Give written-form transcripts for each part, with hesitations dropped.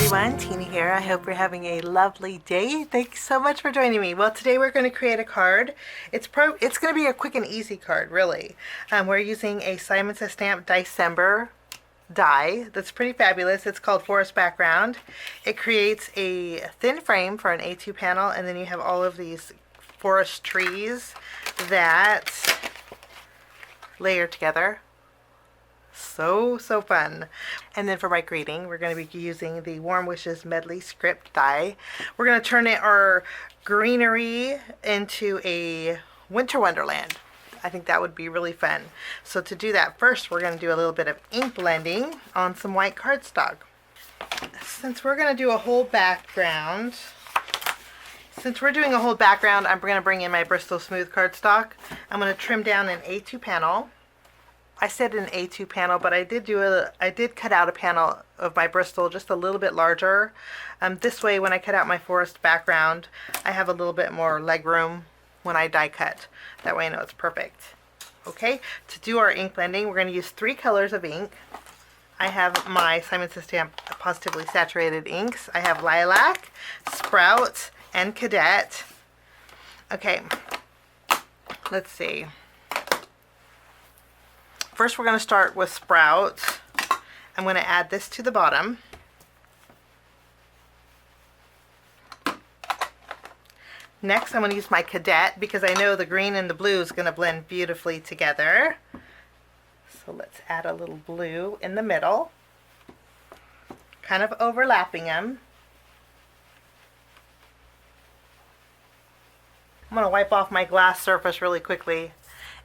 everyone, Tina here. I hope you're having a lovely day. Thanks so much for joining me. Well, today we're going to create a card. It's going to be a quick and easy card, really. We're using a Simon Says Stamp DieCember die that's pretty fabulous. It's called Forest Background. It creates a thin frame for an A2 panel, and then you have all of these forest trees that layer together. So fun. And then for my greeting, we're going to be using the Warm Wishes Medley script die. We're going to turn our greenery into a winter wonderland. I think that would be really fun. So to do that, first we're going to do a little bit of ink blending on some white cardstock. Since we're going to do a whole background, I'm going to bring in my Bristol Smooth cardstock. I'm going to trim down an A2 panel. I said an A2 panel, but I did cut out a panel of my Bristol just a little bit larger. This way, when I cut out my forest background, I have a little bit more leg room when I die cut. That way I know it's perfect. Okay, to do our ink blending, we're going to use 3 colors of ink. I have my Simon Says Stamp Positively Saturated inks. I have Lilac, Sprout, and Cadet. Okay, let's see. First we're going to start with Sprout. I'm going to add this to the bottom. Next I'm going to use my Cadet because I know the green and the blue is going to blend beautifully together. So let's add a little blue in the middle, kind of overlapping them. I'm going to wipe off my glass surface really quickly.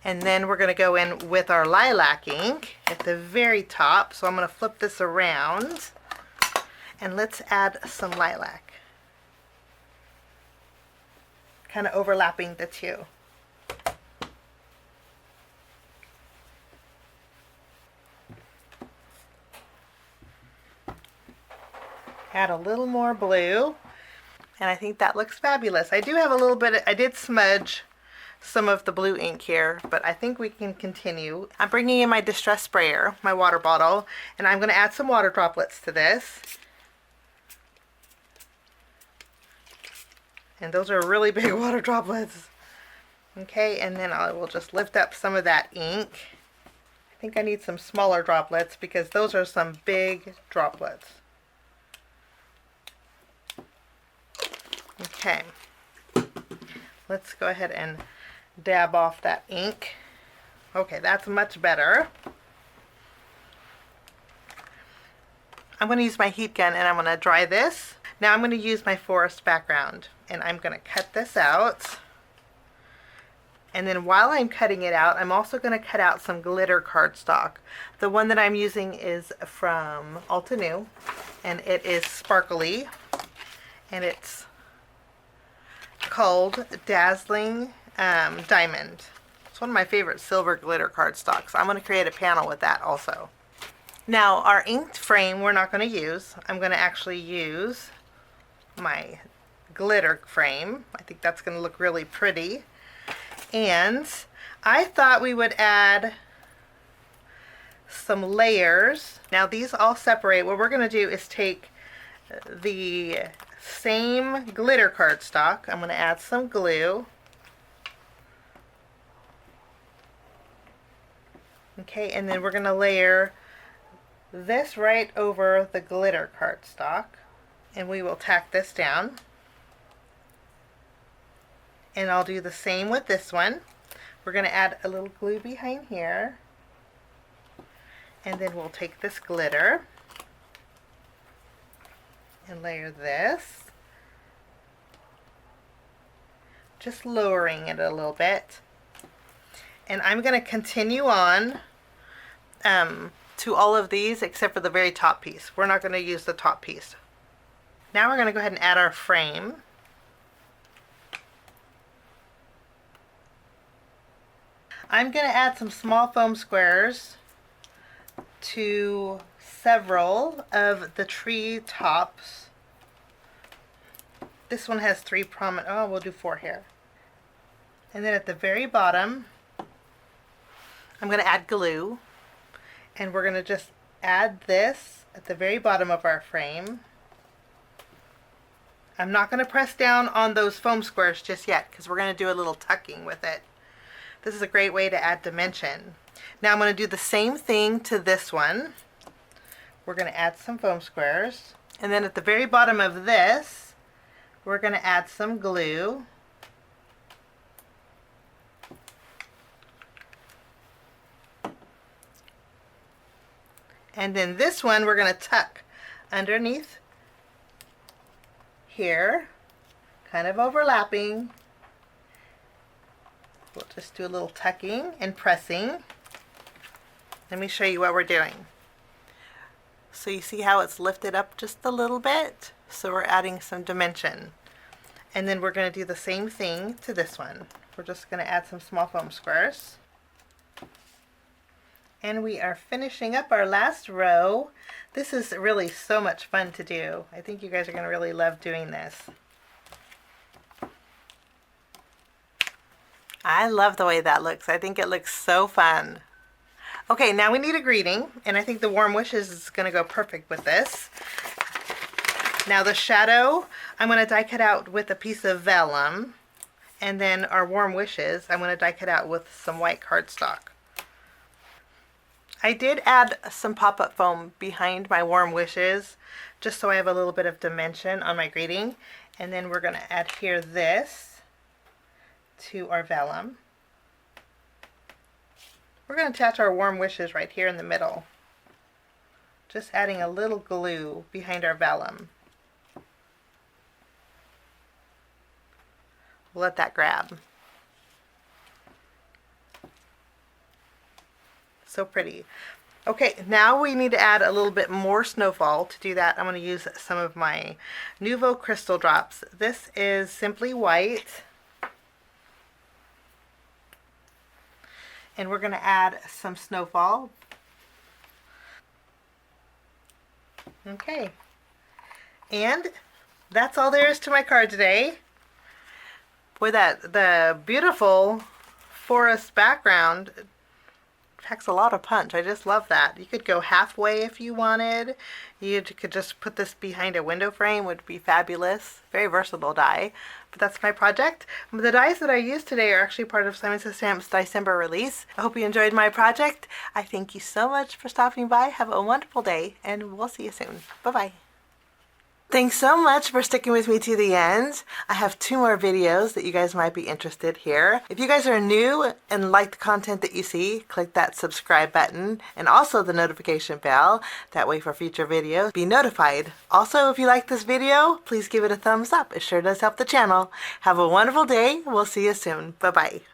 And then we're going to go in with our lilac ink at the very top. So I'm going to flip this around and let's add some lilac. Kind of overlapping the two. Add a little more blue. And I think that looks fabulous. I do have a little bit, I did smudge some of the blue ink here, but I think we can continue. I'm bringing in my distress sprayer, my water bottle, and I'm going to add some water droplets to this. And those are really big water droplets. Okay, and then I will just lift up some of that ink. I think I need some smaller droplets because those are some big droplets. Okay, let's go ahead and dab off that ink. Okay, that's much better. I'm going to use my heat gun and I'm going to dry this. Now I'm going to use my forest background and I'm going to cut this out. And then while I'm cutting it out, I'm also going to cut out some glitter cardstock. The one that I'm using is from Altenew and it is sparkly and it's called Dazzling Diamond. It's one of my favorite silver glitter cardstocks. I'm going to create a panel with that also. Now our inked frame we're not going to use. I'm going to actually use my glitter frame. I think that's going to look really pretty. And I thought we would add some layers. Now these all separate. What we're going to do is take the same glitter cardstock. I'm going to add some glue. Okay, and then we're going to layer this right over the glitter cardstock. And we will tack this down. And I'll do the same with this one. We're going to add a little glue behind here. And then we'll take this glitter and layer this. Just lowering it a little bit. And I'm going to continue on to all of these except for the very top piece. We're not going to use the top piece. Now we're going to go ahead and add our frame. I'm going to add some small foam squares to several of the tree tops. This one has 3 prominent, oh, we'll do 4 here. And then at the very bottom, I'm going to add glue. And we're going to just add this at the very bottom of our frame. I'm not going to press down on those foam squares just yet because we're going to do a little tucking with it. This is a great way to add dimension. Now I'm going to do the same thing to this one. We're going to add some foam squares. And then at the very bottom of this, we're going to add some glue. And then this one we're going to tuck underneath here, kind of overlapping. We'll just do a little tucking and pressing. Let me show you what we're doing. So you see how it's lifted up just a little bit? So we're adding some dimension. And then we're going to do the same thing to this one. We're just going to add some small foam squares. And we are finishing up our last row. This is really so much fun to do. I think you guys are going to really love doing this. I love the way that looks. I think it looks so fun. Okay, now we need a greeting, and I think the warm wishes is going to go perfect with this. Now the shadow, I'm going to die cut out with a piece of vellum, and then our warm wishes, I'm going to die cut out with some white cardstock. I did add some pop-up foam behind my warm wishes, just so I have a little bit of dimension on my greeting. And then we're going to adhere this to our vellum. We're going to attach our warm wishes right here in the middle. Just adding a little glue behind our vellum. We'll let that grab. So pretty. Okay, now we need to add a little bit more snowfall. To do that, I'm going to use some of my Nuvo crystal drops. This is simply white. And we're going to add some snowfall. Okay. And that's all there is to my card today. Boy, the beautiful forest background packs a lot of punch. I just love that. You could go halfway if you wanted. You could just put this behind a window frame, would be fabulous. Very versatile die. But that's my project. The dies that I used today are actually part of Simon Says Stamp's DieCember release. I hope you enjoyed my project. I thank you so much for stopping by. Have a wonderful day, and we'll see you soon. Bye-bye. Thanks so much for sticking with me to the end. I have 2 more videos that you guys might be interested here. If you guys are new and like the content that you see, click that subscribe button and also the notification bell. That way for future videos, be notified. Also, if you like this video, please give it a thumbs up. It sure does help the channel. Have a wonderful day. We'll see you soon. Bye-bye.